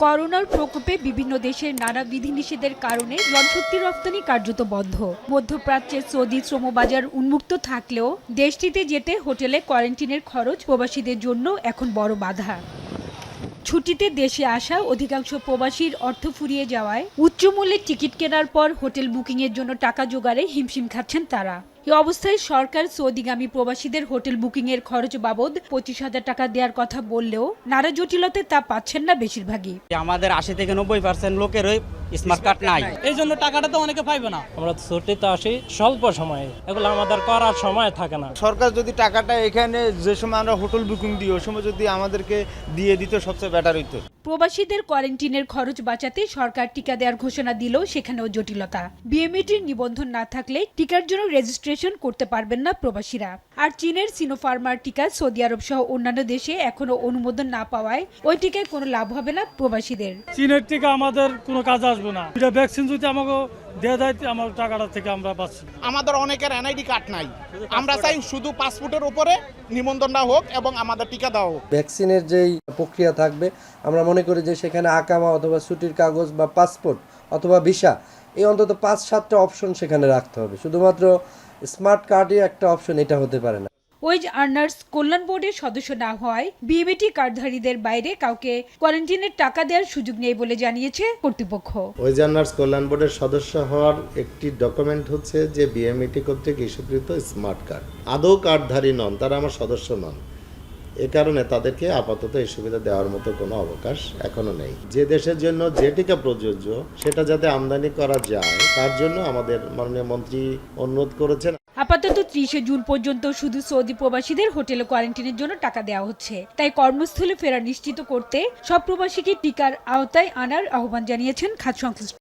করোনার প্রকোপে বিভিন্ন দেশের নানা বিধিনিষেধের কারণে জনশক্তি রপ্তানি কার্যত বন্ধ। মধ্যপ্রাচ্যের সৌদি শ্রমবাজার উন্মুক্ত থাকলেও দেশটিতে যেতে হোটেলে কোয়ারেন্টিনের খরচ প্রবাসীদের জন্য এখন বড় বাধা। ছুটিতে দেশে আসা অধিকাংশ প্রবাসীর অর্থ ফুরিয়ে যাওয়ায় উচ্চমূল্যের টিকিট কেনার পর হোটেল বুকিংয়ের জন্য টাকা জোগাড়ে হিমশিম খাচ্ছেন তারা। এই অবস্থায় সরকার সৌদিগামী প্রবাসীদের হোটেল বুকিংয়ের খরচ বাবদ 25,000 টাকা দেওয়ার কথা বললেও নানা জটিলতায় তা পাচ্ছেন না বেশিরভাগই। আমাদের 80 থেকে 90% লোকেরই স্মার্ট কার্ড নাই, এই জন্য টাকাটা তো অনেকে পাইবে না। আমরা ছুটিতে আসি স্বল্প সময়ে, এগুলো আমাদের করার সময় থাকে না। সরকার যদি টাকাটা এখানে যে সময় আমরা হোটেল বুকিং দিই ওই সময় যদি আমাদেরকে দিয়ে দিত সবচেয়ে বেটার হইতো। প্রবাসীদের কোয়ারেন্টিনের খরচ বাঁচাতে সরকার টিকা দেওয়ার ঘোষণা দিলেও সেখানেও জটিলতা। বিএমইটির নিবন্ধন না থাকলে টিকার জন্য রেজিস্ট্রেশন করতে পারবেন না প্রবাসীরা। আর চীনের সিনোফার্মার টিকা সৌদি আরব সহ অন্যান্য দেশে এখনো অনুমোদন না পাওয়ায় ওই টিকায় কোনো লাভ হবে না প্রবাসীদের। চীনের টিকা আমাদের কোনো কাজে আসবে না। এটা ভ্যাকসিন যদি আমাকে দেওয়া যায় আমার টাকাটা থেকে আমরা পাচ্ছি। আমাদের অনেকের এনআইডি কার্ড নাই, আমরা চাই শুধু পাসপোর্টের উপরে নিবন্ধনটা হোক এবং আমাদের টিকা দেওয়া হোক। ভ্যাকসিনের যেই প্রক্রিয়া থাকবে আমরা মনে করি যে সেখানে আকামা অথবা ছুটির কাগজ বা পাসপোর্ট অথবা ভিসা এই অন্তত 5-7টা অপশন সেখানে রাখতে হবে। শুধুমাত্র স্মার্ট কার্ডই একটা অপশন এটা হতে পারে না। ওয়েজ আর্নার্স কল্যাণ বোর্ডের সদস্য না হওয়ায় বিএমইটি কার্ডধারীদের বাইরে কাউকে কোয়ারেন্টিনের টাকা দেওয়ার সুযোগ নেই বলে জানিয়েছে কর্তৃপক্ষ। ওয়েজ আর্নার্স কল্যাণ বোর্ডের সদস্য হওয়ার একটি ডকুমেন্ট হচ্ছে যে বিএমইটি কর্তৃক ইস্যুকৃত স্মার্ট কার্ড। আদৌ কার্ডধারী নন, তারা আমার সদস্য নন। এ কারণে তাদেরকে আপাতত এই সুবিধা দেওয়ার মতো কোনো অবকাশ এখনো নেই। যে দেশের জন্য যে টিকা প্রযোজ্য সেটা যাতে আমদানি করা যায় তার জন্য আমাদের মাননীয় মন্ত্রী অনুরোধ করেছেন। আপাতত 30 জুন পর্যন্ত শুধু সৌদি প্রবাসীদের হোটেলে কোয়ারেন্টিনের জন্য টাকা দেওয়া হচ্ছে। তাই কর্মস্থলে ফেরা নিশ্চিত করতে সব প্রবাসীকে টিকার আওতায় আনার আহ্বান জানিয়েছেন খাত সংশ্লিষ্ট